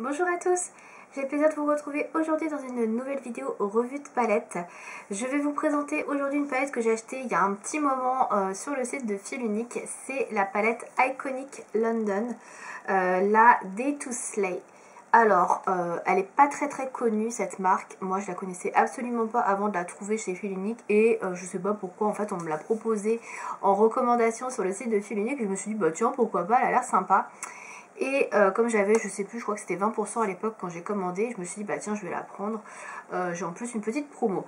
Bonjour à tous, j'ai le plaisir de vous retrouver aujourd'hui dans une nouvelle vidéo revue de palette. Je vais vous présenter aujourd'hui une palette que j'ai achetée il y a un petit moment sur le site de Fil Unique. C'est la palette Iconic London, la Day to Slay. Alors, elle n'est pas très connue cette marque. Moi je la connaissais absolument pas avant de la trouver chez Fil Unique et je sais pas pourquoi en fait on me l'a proposée en recommandation sur le site de Fil Unique. Je me suis dit bah tiens pourquoi pas, elle a l'air sympa. Et comme j'avais, je sais plus, je crois que c'était 20% à l'époque quand j'ai commandé, je me suis dit bah tiens je vais la prendre. J'ai en plus une petite promo.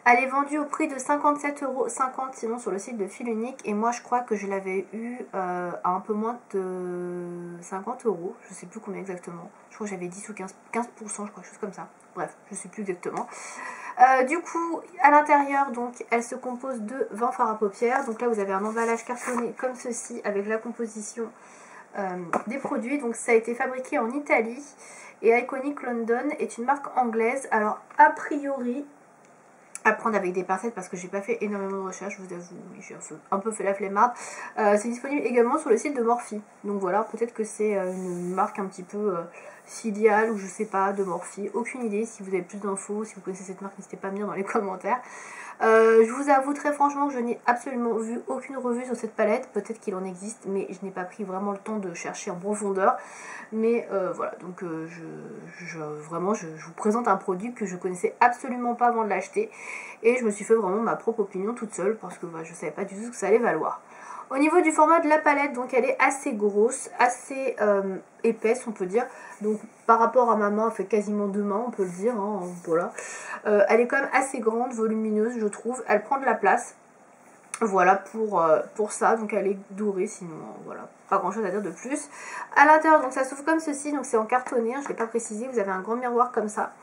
Elle est vendue au prix de 57,50 € sinon sur le site de Fil Unique. Et moi je crois que je l'avais eu à un peu moins de 50 €. Je sais plus combien exactement. Je crois que j'avais 10 ou 15%, je crois, quelque chose comme ça. Bref, je sais plus exactement. Du coup, à l'intérieur, donc, elle se compose de 20 fards à paupières. Donc là, vous avez un emballage cartonné comme ceci avec la composition des produits. Donc ça a été fabriqué en Italie et Iconic London est une marque anglaise. Alors a priori, à prendre avec des pincettes parce que j'ai pas fait énormément de recherches, je vous avoue, oui, j'ai un peu fait la flemmarde. C'est disponible également sur le site de Morphe. Donc voilà, peut-être que c'est une marque un petit peu filiale ou je sais pas, de Morphe. Aucune idée. Si vous avez plus d'infos, si vous connaissez cette marque, n'hésitez pas à me dire dans les commentaires. Je vous avoue très franchement que je n'ai absolument vu aucune revue sur cette palette. Peut-être qu'il en existe, mais je n'ai pas pris vraiment le temps de chercher en profondeur. Mais voilà, donc vraiment je vous présente un produit que je connaissais absolument pas avant de l'acheter. Et je me suis fait vraiment ma propre opinion toute seule parce que je savais pas du tout ce que ça allait valoir. Au niveau du format de la palette, donc elle est assez grosse, assez épaisse on peut dire. Donc par rapport à ma main, elle fait quasiment 2 mains on peut le dire, hein, voilà. Elle est quand même assez grande, volumineuse je trouve, elle prend de la place. Voilà pour ça, donc elle est dorée, sinon voilà, pas grand chose à dire de plus. À l'intérieur, donc ça s'ouvre comme ceci, donc c'est en cartonné, hein, je ne l'ai pas précisé, vous avez un grand miroir comme ça.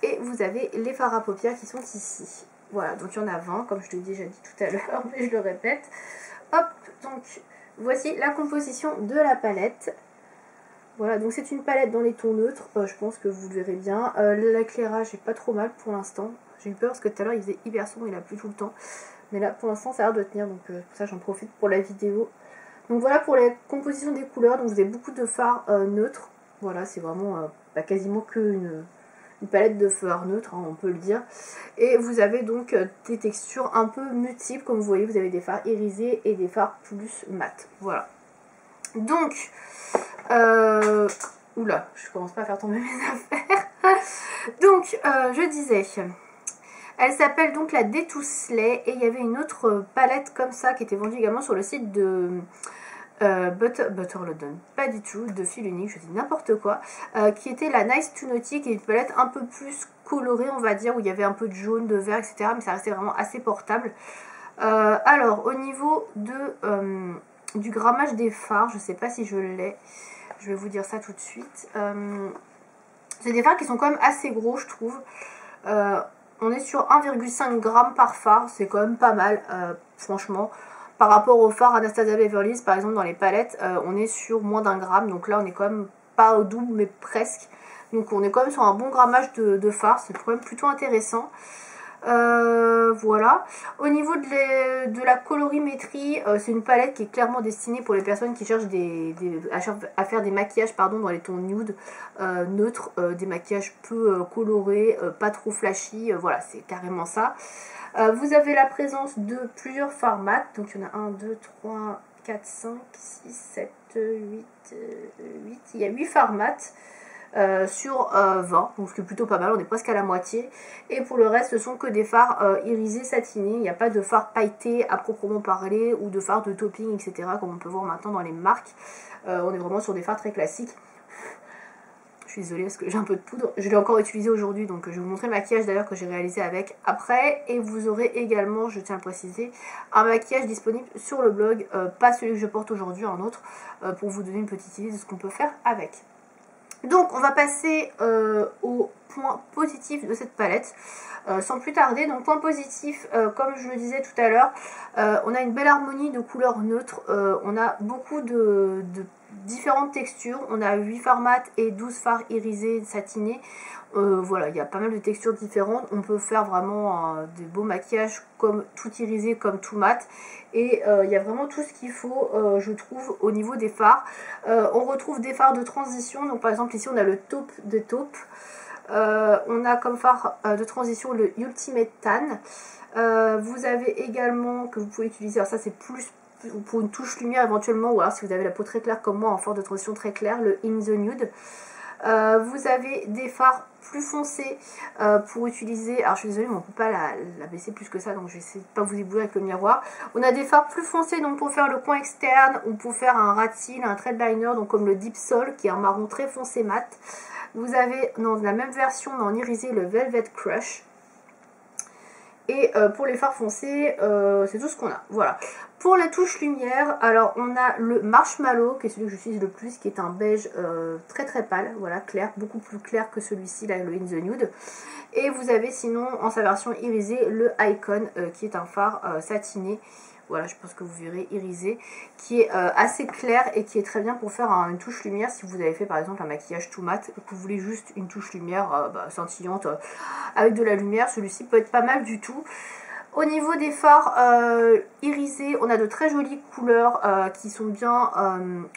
Et vous avez les fards à paupières qui sont ici. Voilà, donc il y en a 20, comme je te l'ai déjà dit tout à l'heure, mais je le répète. Hop, donc voici la composition de la palette. Voilà, donc c'est une palette dans les tons neutres, je pense que vous le verrez bien. L'éclairage est pas trop mal pour l'instant. J'ai eu peur parce que tout à l'heure il faisait hyper sombre, il a plu tout le temps. Mais là pour l'instant ça a l'air de tenir, donc pour ça j'en profite pour la vidéo. Donc voilà pour la composition des couleurs, donc vous avez beaucoup de fards neutres. Voilà, c'est vraiment quasiment que une palette de fards neutres, hein, on peut le dire. Et vous avez donc des textures un peu multiples, comme vous voyez, vous avez des fards irisés et des fards plus mat. Voilà. Donc, oula, je commence pas à faire tomber mes affaires. Donc, je disais, elle s'appelle donc la Day to Slay et il y avait une autre palette comme ça qui était vendue également sur le site de Butter London, pas du tout, de Fil Unique, je dis n'importe quoi, qui était la Nice to Naughty, qui est une palette un peu plus colorée on va dire, où il y avait un peu de jaune, de vert, etc. Mais ça restait vraiment assez portable. Alors, au niveau de, du grammage des fards, je sais pas si je l'ai, je vais vous dire ça tout de suite. C'est des fards qui sont quand même assez gros je trouve. On est sur 1,5 g par fard, c'est quand même pas mal, franchement. Par rapport aux fards Anastasia Beverly Hills, par exemple, dans les palettes, on est sur moins d'1 gramme. Donc là, on est quand même pas au double, mais presque. Donc on est quand même sur un bon grammage de fards. C'est quand même plutôt intéressant. Voilà. Au niveau de la colorimétrie, c'est une palette qui est clairement destinée pour les personnes qui cherchent à faire des maquillages dans les tons nude, neutres, des maquillages peu colorés, pas trop flashy. Voilà, c'est carrément ça. Vous avez la présence de plusieurs fards mat, donc il y en a 1, 2, 3, 4, 5, 6, 7, 8, 8, il y a 8 fards mat sur 20, donc ce qui est plutôt pas mal, on est presque à la moitié. Et pour le reste, ce sont que des fards irisés satinés, il n'y a pas de fards pailletés à proprement parler, ou de fards de topping, etc., comme on peut voir maintenant dans les marques. On est vraiment sur des fards très classiques. Je suis désolée parce que j'ai un peu de poudre. Je l'ai encore utilisé aujourd'hui, donc je vais vous montrer le maquillage d'ailleurs que j'ai réalisé avec après. Et vous aurez également, je tiens à le préciser, un maquillage disponible sur le blog, pas celui que je porte aujourd'hui, un autre, pour vous donner une petite idée de ce qu'on peut faire avec. Donc on va passer au point positif de cette palette, sans plus tarder. Donc point positif, comme je le disais tout à l'heure, on a une belle harmonie de couleurs neutres, on a beaucoup différentes textures. On a 8 fards mat et 12 fards irisés satinés. Voilà, il y a pas mal de textures différentes. On peut faire vraiment des beaux maquillages comme tout irisé, comme tout mat. Et il y a vraiment tout ce qu'il faut, je trouve, au niveau des fards. On retrouve des fards de transition. Donc par exemple ici on a le taupe de taupe. On a comme fard de transition le Ultimate Tan. Vous avez également, que vous pouvez utiliser, alors ça c'est plus pour une touche lumière éventuellement, ou alors si vous avez la peau très claire comme moi, en fard de transition très clair, le In the Nude. Vous avez des fards plus foncés pour utiliser, alors je suis désolée mais on ne peut pas la baisser plus que ça, donc je vais essayer de ne pas vous éblouir avec le miroir. On a des fards plus foncés donc pour faire le coin externe ou pour faire un rat cils, un thread liner, donc comme le Deep Sol qui est un marron très foncé mat. Vous avez dans la même version mais en irisé le Velvet Crush. Et pour les fards foncés, c'est tout ce qu'on a. Voilà. Pour la touche lumière, alors on a le Marshmallow, qui est celui que j'utilise le plus, qui est un beige très très pâle, voilà, clair, beaucoup plus clair que celui-ci, là, le In the Nude. Et vous avez sinon, en sa version irisée, le Icon, qui est un fard satiné. Voilà, je pense que vous verrez irisé, qui est assez clair et qui est très bien pour faire une touche lumière si vous avez fait par exemple un maquillage tout mat et que vous voulez juste une touche lumière scintillante avec de la lumière. Celui-ci peut être pas mal du tout. Au niveau des fards irisés, on a de très jolies couleurs qui sont bien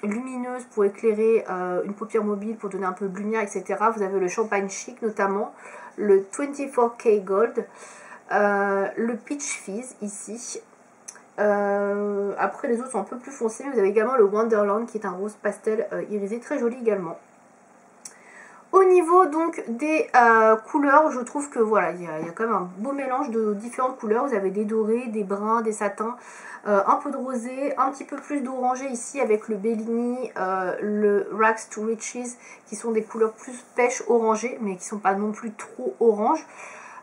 lumineuses pour éclairer une paupière mobile, pour donner un peu de lumière, etc. Vous avez le Champagne Chic notamment, le 24K Gold, le Peach Fizz ici. Après les autres sont un peu plus foncés, mais vous avez également le Wonderland qui est un rose pastel irisé très joli également. Au niveau donc des couleurs, je trouve que voilà, il y a quand même un beau mélange de différentes couleurs. Vous avez des dorés, des bruns, des satins, un peu de rosé, un petit peu plus d'orangé ici avec le Bellini, le Rags to Riches qui sont des couleurs plus pêche orangées mais qui sont pas non plus trop orange.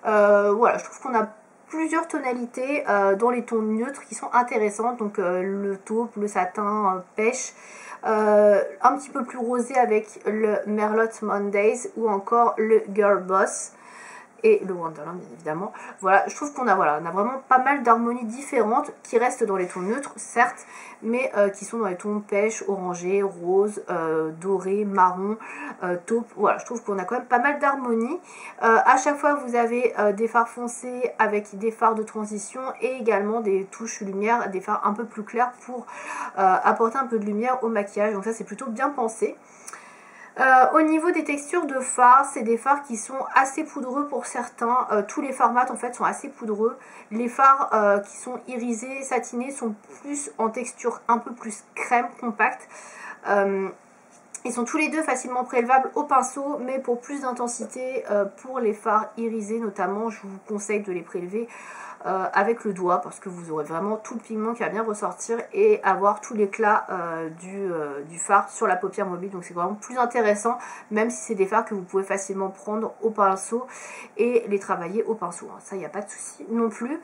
Voilà, je trouve qu'on a plusieurs tonalités dans les tons neutres qui sont intéressantes, donc le taupe, le satin, pêche, un petit peu plus rosé avec le Merlot Mondays ou encore le Girl Boss et le Wonderland bien évidemment. Voilà, je trouve qu'on a, voilà, on a vraiment pas mal d'harmonies différentes qui restent dans les tons neutres certes, mais qui sont dans les tons pêche, orangé, rose, doré, marron, taupe. Voilà, je trouve qu'on a quand même pas mal d'harmonies. À chaque fois vous avez des fards foncés avec des fards de transition et également des touches lumière, des fards un peu plus clairs pour apporter un peu de lumière au maquillage, donc ça c'est plutôt bien pensé. Au niveau des textures de fards, c'est des fards qui sont assez poudreux pour certains. Tous les fards mat en fait sont assez poudreux. Les fards qui sont irisés, satinés sont plus en texture un peu plus crème, compacte. Ils sont tous les deux facilement prélevables au pinceau, mais pour plus d'intensité, pour les fards irisés notamment, je vous conseille de les prélever avec le doigt parce que vous aurez vraiment tout le pigment qui va bien ressortir et avoir tout l'éclat du fard sur la paupière mobile, donc c'est vraiment plus intéressant, même si c'est des fards que vous pouvez facilement prendre au pinceau et les travailler au pinceau, hein. Ça il n'y a pas de souci non plus.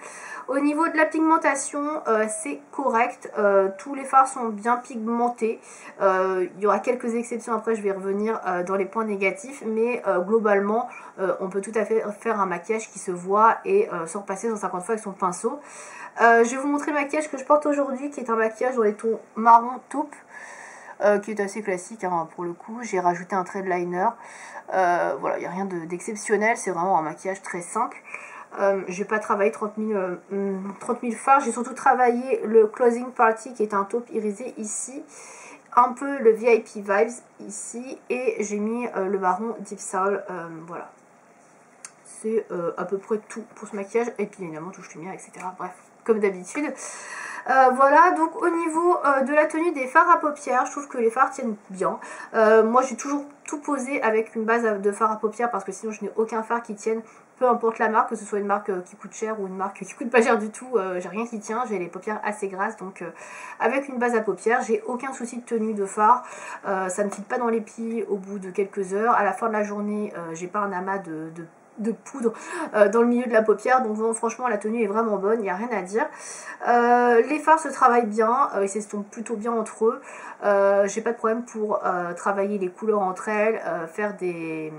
Au niveau de la pigmentation, c'est correct, tous les fards sont bien pigmentés, il y aura quelques exceptions, après je vais revenir dans les points négatifs, mais globalement on peut tout à fait faire un maquillage qui se voit et sans repasser 150 fois avec son pinceau. Je vais vous montrer le maquillage que je porte aujourd'hui, qui est un maquillage dans les tons marron taupe, qui est assez classique hein, pour le coup. J'ai rajouté un thread liner, voilà, il n'y a rien d'exceptionnel, c'est vraiment un maquillage très simple. Je n'ai pas travaillé 30 000 fards, j'ai surtout travaillé le Closing Party qui est un taupe irisé ici, un peu le VIP Vibes ici, et j'ai mis le marron Deep Soul, voilà. C'est à peu près tout pour ce maquillage, et puis évidemment touche lumière, etc. Bref, comme d'habitude. Voilà, donc au niveau de la tenue des fards à paupières, je trouve que les fards tiennent bien. Moi j'ai toujours tout posé avec une base de fard à paupières parce que sinon je n'ai aucun fard qui tienne, peu importe la marque, que ce soit une marque qui coûte cher ou une marque qui coûte pas cher du tout, j'ai rien qui tient, j'ai les paupières assez grasses, donc avec une base à paupières, j'ai aucun souci de tenue de fard, ça ne file pas dans les plis au bout de quelques heures, à la fin de la journée, j'ai pas un amas de poudre dans le milieu de la paupière, donc bon, franchement la tenue est vraiment bonne, il n'y a rien à dire. Les fards se travaillent bien, ils s'estompent plutôt bien entre eux, j'ai pas de problème pour travailler les couleurs entre elles, faire des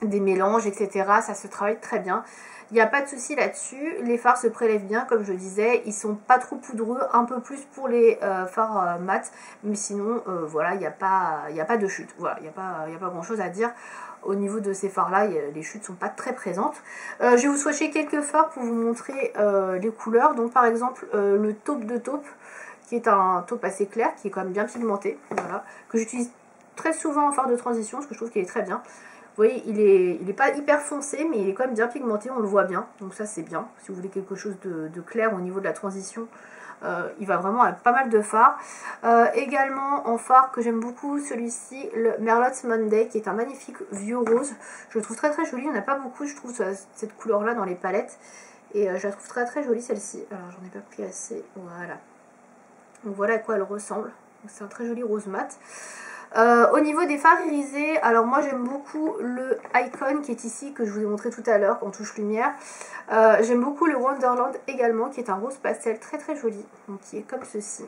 des mélanges, etc. Ça se travaille très bien. Il n'y a pas de souci là-dessus. Les fards se prélèvent bien, comme je disais. Ils sont pas trop poudreux, un peu plus pour les fards mat. Mais sinon, voilà, il n'y a pas de chute. Voilà, il n'y a pas grand-chose à dire. Au niveau de ces fards-là, les chutes sont pas très présentes. Je vais vous swatcher quelques fards pour vous montrer les couleurs. Donc, par exemple, le taupe de taupe, qui est un taupe assez clair, qui est quand même bien pigmenté. Voilà, que j'utilise très souvent en fard de transition, parce que je trouve qu'il est très bien. Vous voyez, il est pas hyper foncé, mais il est quand même bien pigmenté, on le voit bien. Donc ça, c'est bien. Si vous voulez quelque chose de clair au niveau de la transition, il va vraiment avec pas mal de fards. Également, en fard que j'aime beaucoup, celui-ci, le Merlot's Monday, qui est un magnifique vieux rose. Je le trouve très très joli. Il n'y en a pas beaucoup, je trouve, cette couleur-là dans les palettes. Et je la trouve très très jolie, celle-ci. Alors, j'en ai pas pris assez. Voilà. Donc voilà à quoi elle ressemble. C'est un très joli rose mat. Au niveau des fards irisés, alors moi j'aime beaucoup le Icon qui est ici, que je vous ai montré tout à l'heure en touche lumière. J'aime beaucoup le Wonderland également, qui est un rose pastel très très joli, donc qui est comme ceci.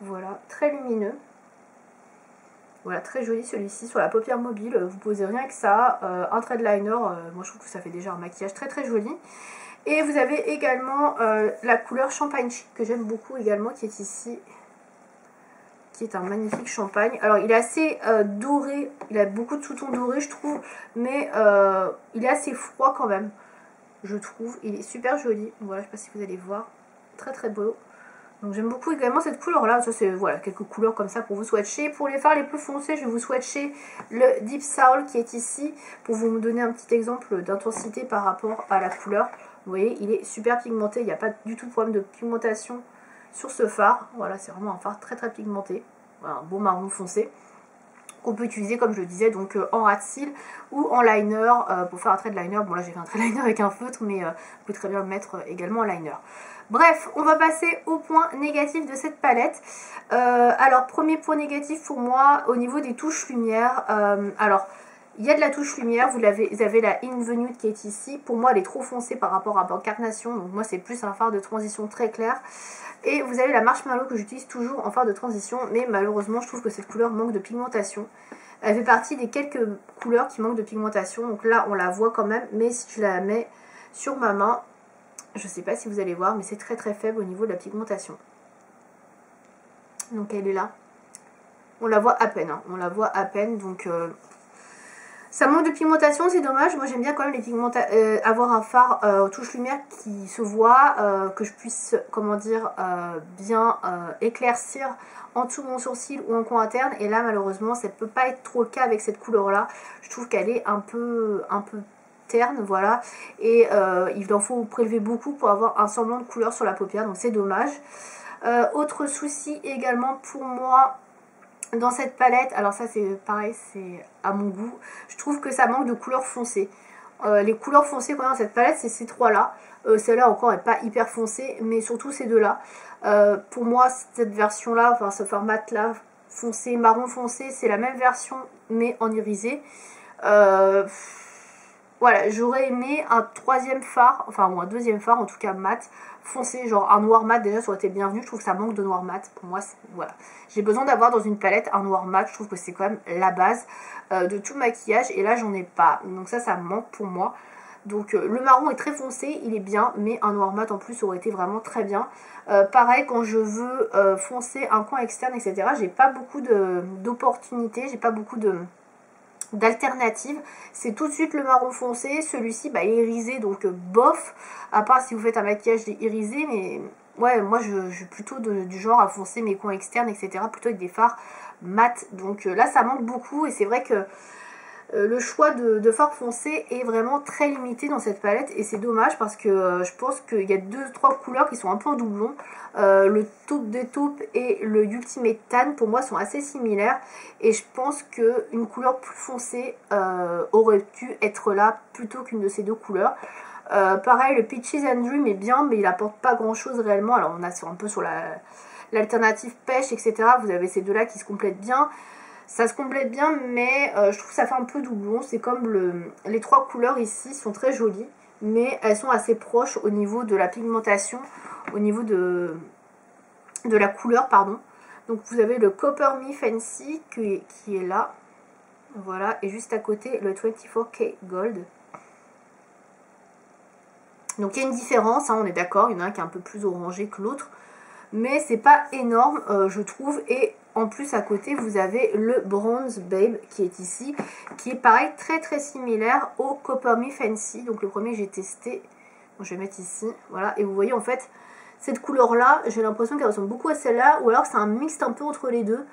Voilà, très lumineux. Voilà, très joli celui-ci sur la paupière mobile. Vous posez rien que ça. Un trait de liner, moi je trouve que ça fait déjà un maquillage très très joli. Et vous avez également la couleur Champagne Chic que j'aime beaucoup également, qui est ici, qui est un magnifique champagne. Alors il est assez doré, il a beaucoup de sous-tons dorés je trouve, mais il est assez froid quand même, je trouve. Il est super joli, voilà, je sais pas si vous allez voir, très très beau. Donc j'aime beaucoup également cette couleur là, ça c'est voilà, quelques couleurs comme ça pour vous swatcher. Pour les fards les plus foncés, je vais vous swatcher le Deep Soul qui est ici, pour vous donner un petit exemple d'intensité par rapport à la couleur. Vous voyez, il est super pigmenté, il n'y a pas du tout de problème de pigmentation sur ce fard. Voilà, c'est vraiment un fard très très pigmenté, voilà, un beau marron foncé qu'on peut utiliser comme je le disais donc en ras de cils ou en liner pour faire un trait de liner. Bon là j'ai fait un trait de liner avec un feutre, mais vous pouvez très bien le mettre également en liner. Bref, on va passer au point négatif de cette palette. Alors premier point négatif pour moi au niveau des touches lumière. Alors il y a de la touche lumière, vous avez la Invenue qui est ici. Pour moi, elle est trop foncée par rapport à Banque Carnation. Donc moi, c'est plus un fard de transition très clair. Et vous avez la Marshmallow que j'utilise toujours en fard de transition. Mais malheureusement, je trouve que cette couleur manque de pigmentation. Elle fait partie des quelques couleurs qui manquent de pigmentation. Donc là, on la voit quand même. Mais si je la mets sur ma main, je ne sais pas si vous allez voir, mais c'est très très faible au niveau de la pigmentation. Donc elle est là. On la voit à peine. Hein. On la voit à peine. Donc... ça manque de pigmentation, c'est dommage. Moi j'aime bien quand même les avoir un fard touche lumière qui se voit, que je puisse, comment dire, bien éclaircir en dessous de mon sourcil ou en coin interne. Et là malheureusement ça ne peut pas être trop le cas avec cette couleur là. Je trouve qu'elle est un peu terne, voilà. Et il en faut prélever beaucoup pour avoir un semblant de couleur sur la paupière, donc c'est dommage. Autre souci également pour moi dans cette palette, alors ça c'est pareil, c'est à mon goût, je trouve que ça manque de couleurs foncées. Les couleurs foncées qu'on a dans cette palette, c'est ces trois là. Celle-là encore est pas hyper foncée, mais surtout ces deux là. Pour moi cette version là, enfin ce format là, foncé, marron foncé, c'est la même version mais en irisé. Voilà, j'aurais aimé un troisième phare, enfin ou un deuxième phare en tout cas mat, foncé, genre un noir mat déjà ça aurait été bienvenu. Je trouve que ça manque de noir mat, pour moi voilà. J'ai besoin d'avoir dans une palette un noir mat, je trouve que c'est quand même la base de tout maquillage et là j'en ai pas, donc ça me manque pour moi. Donc le marron est très foncé, il est bien, mais un noir mat en plus aurait été vraiment très bien. Pareil quand je veux foncer un coin externe etc, j'ai pas beaucoup d'opportunités, j'ai pas beaucoup d'alternatives. C'est tout de suite le marron foncé. Celui-ci il est irisé donc bof, à part si vous faites un maquillage irisé, mais ouais moi je suis plutôt du genre à foncer mes coins externes etc, plutôt avec des fards mat. Donc là ça manque beaucoup et c'est vrai que le choix de fard foncé est vraiment très limité dans cette palette et c'est dommage parce que je pense qu'il y a 2-3 couleurs qui sont un peu en doublon. Le taupe des taupes et le Ultimate Tan pour moi sont assez similaires et je pense qu'une couleur plus foncée aurait dû être là plutôt qu'une de ces deux couleurs. Pareil le Peaches and Dream est bien mais il apporte pas grand chose réellement. Alors on a un peu sur l'alternative pêche etc, vous avez ces deux là qui se complètent bien. Ça se complète bien mais je trouve que ça fait un peu doublon. C'est comme les trois couleurs ici sont très jolies mais elles sont assez proches au niveau de la pigmentation, au niveau de la couleur pardon. Donc vous avez le Copper Me Fancy qui est là. Voilà, et juste à côté le 24K Gold. Donc il y a une différence, hein, on est d'accord, il y en a un qui est un peu plus orangé que l'autre. Mais c'est pas énorme, je trouve. Et en plus à côté vous avez le Bronze Babe qui est ici, qui est pareil très très similaire au Copper Me Fancy. Donc le premier que j'ai testé, bon, je vais mettre ici, voilà. Et vous voyez en fait cette couleur là, j'ai l'impression qu'elle ressemble beaucoup à celle-là, ou alors c'est un mix un peu entre les deux.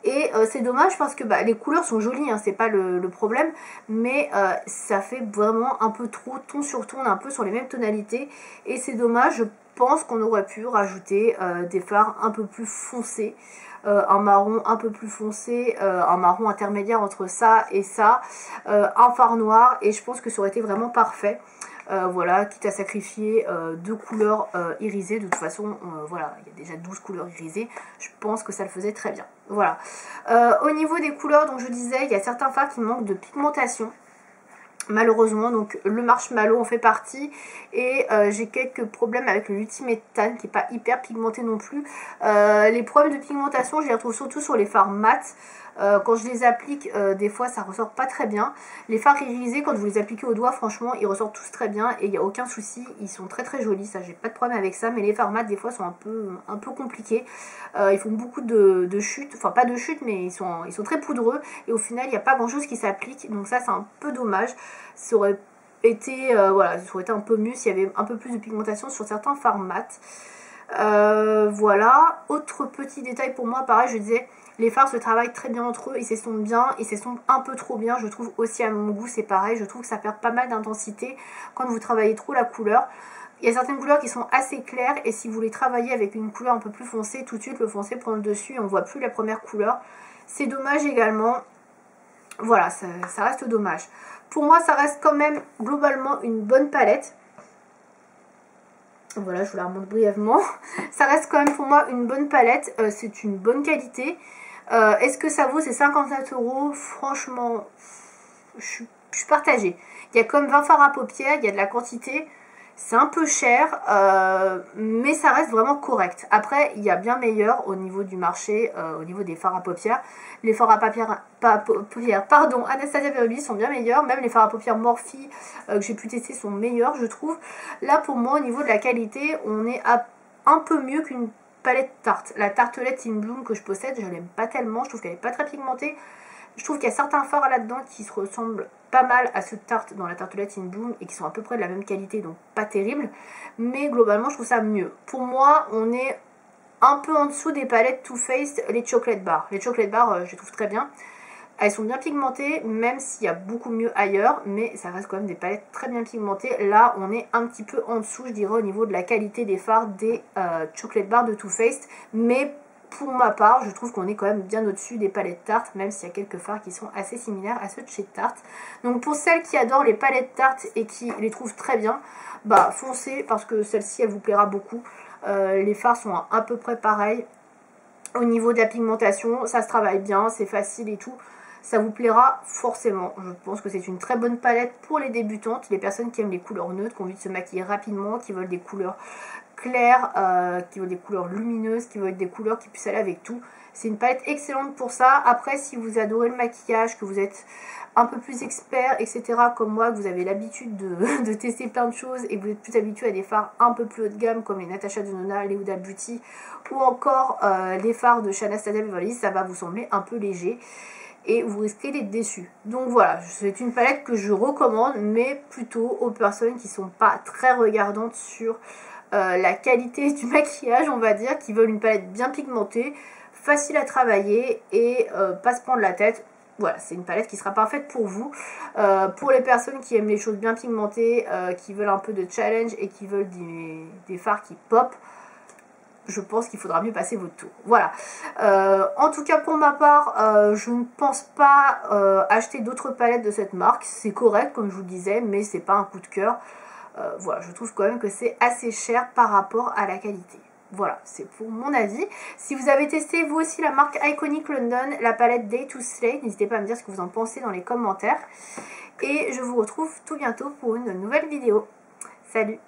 Et c'est dommage parce que bah, les couleurs sont jolies, hein, c'est pas le problème, mais ça fait vraiment un peu trop ton sur ton, on est un peu sur les mêmes tonalités, et c'est dommage. Je pense qu'on aurait pu rajouter des fards un peu plus foncés, un marron un peu plus foncé, un marron intermédiaire entre ça et ça, un fard noir, et je pense que ça aurait été vraiment parfait. Voilà, quitte à sacrifier deux couleurs irisées. De toute façon, voilà, il y a déjà 12 couleurs irisées. Je pense que ça le faisait très bien. Voilà. Au niveau des couleurs, donc je disais, il y a certains fards qui manquent de pigmentation. Malheureusement, donc le marshmallow en fait partie, et j'ai quelques problèmes avec le Ultimate Tan qui n'est pas hyper pigmenté non plus. Les problèmes de pigmentation, je les retrouve surtout sur les fards mat. Quand je les applique, des fois ça ressort pas très bien. Les fards irisés, quand vous les appliquez au doigt, franchement ils ressortent tous très bien et il n'y a aucun souci, ils sont très très jolis, ça j'ai pas de problème avec ça. Mais les fards mat des fois sont un peu compliqués, ils font beaucoup de chutes, enfin pas de chutes, mais ils sont très poudreux, et au final il n'y a pas grand chose qui s'applique, donc ça c'est un peu dommage. Ça aurait été, voilà, ça aurait été un peu mieux s'il y avait un peu plus de pigmentation sur certains fards mat. Voilà, autre petit détail pour moi, pareil, je disais, les fards se travaillent très bien entre eux, ils s'estompent bien, ils s'estompent un peu trop bien, je trouve aussi à mon goût, c'est pareil, je trouve que ça perd pas mal d'intensité quand vous travaillez trop la couleur. Il y a certaines couleurs qui sont assez claires, et si vous les travaillez avec une couleur un peu plus foncée, tout de suite le foncé prend le dessus et on voit plus la première couleur. C'est dommage également, voilà, ça reste dommage. Pour moi ça reste quand même globalement une bonne palette. Voilà, je vous la remonte brièvement. Ça reste quand même pour moi une bonne palette, c'est une bonne qualité. Est-ce que ça vaut ces 57 €? Franchement, je suis partagée. Il y a comme 20 fards à paupières, il y a de la quantité. C'est un peu cher, mais ça reste vraiment correct. Après, il y a bien meilleur au niveau du marché, au niveau des fards à paupières. Les fards à paupières, pardon, Anastasia Beverly sont bien meilleurs. Même les fards à paupières Morphe que j'ai pu tester sont meilleurs, je trouve. Là, pour moi, au niveau de la qualité, on est un peu mieux qu'une palette tarte. La tartelette In Bloom que je possède, je l'aime pas tellement. Je trouve qu'elle est pas très pigmentée. Je trouve qu'il y a certains fards là-dedans qui se ressemblent pas mal à ceux de Tarte dans la tartelette In Bloom et qui sont à peu près de la même qualité, donc pas terrible. Mais globalement, je trouve ça mieux. Pour moi, on est un peu en dessous des palettes Too Faced, les Chocolate Bar. Les Chocolate Bar, je les trouve très bien. Elles sont bien pigmentées, même s'il y a beaucoup mieux ailleurs, mais ça reste quand même des palettes très bien pigmentées. Là, on est un petit peu en dessous, je dirais, au niveau de la qualité des fards des Chocolate Bar de Too Faced. Mais pour ma part, je trouve qu'on est quand même bien au-dessus des palettes Tarte, même s'il y a quelques fards qui sont assez similaires à ceux de chez Tarte. Donc pour celles qui adorent les palettes Tarte et qui les trouvent très bien, bah foncez, parce que celle-ci, elle vous plaira beaucoup. Les fards sont à peu près pareils. Au niveau de la pigmentation, ça se travaille bien, c'est facile et tout. Ça vous plaira forcément. Je pense que c'est une très bonne palette pour les débutantes, les personnes qui aiment les couleurs neutres, qui ont envie de se maquiller rapidement, qui veulent des couleurs claires, qui veulent des couleurs lumineuses, qui veulent des couleurs qui puissent aller avec tout. C'est une palette excellente pour ça. Après, si vous adorez le maquillage, que vous êtes un peu plus expert, etc. comme moi, que vous avez l'habitude de tester plein de choses et que vous êtes plus habitué à des fards un peu plus haut de gamme comme les Natasha Denona, les Huda Beauty ou encore les fards de Anastasia Beverly, ça va vous sembler un peu léger et vous risquez d'être déçus. Donc voilà, c'est une palette que je recommande, mais plutôt aux personnes qui sont pas très regardantes sur la qualité du maquillage, on va dire, qui veulent une palette bien pigmentée, facile à travailler et pas se prendre la tête. Voilà, c'est une palette qui sera parfaite pour vous. Pour les personnes qui aiment les choses bien pigmentées, qui veulent un peu de challenge et qui veulent des fards qui pop, je pense qu'il faudra mieux passer votre tour. Voilà. En tout cas, pour ma part, je ne pense pas acheter d'autres palettes de cette marque. C'est correct, comme je vous le disais, mais c'est pas un coup de cœur. Voilà, je trouve quand même que c'est assez cher par rapport à la qualité. Voilà, c'est pour mon avis. Si vous avez testé vous aussi la marque Iconic London, la palette Day to Slay, n'hésitez pas à me dire ce que vous en pensez dans les commentaires. Et je vous retrouve tout bientôt pour une nouvelle vidéo. Salut!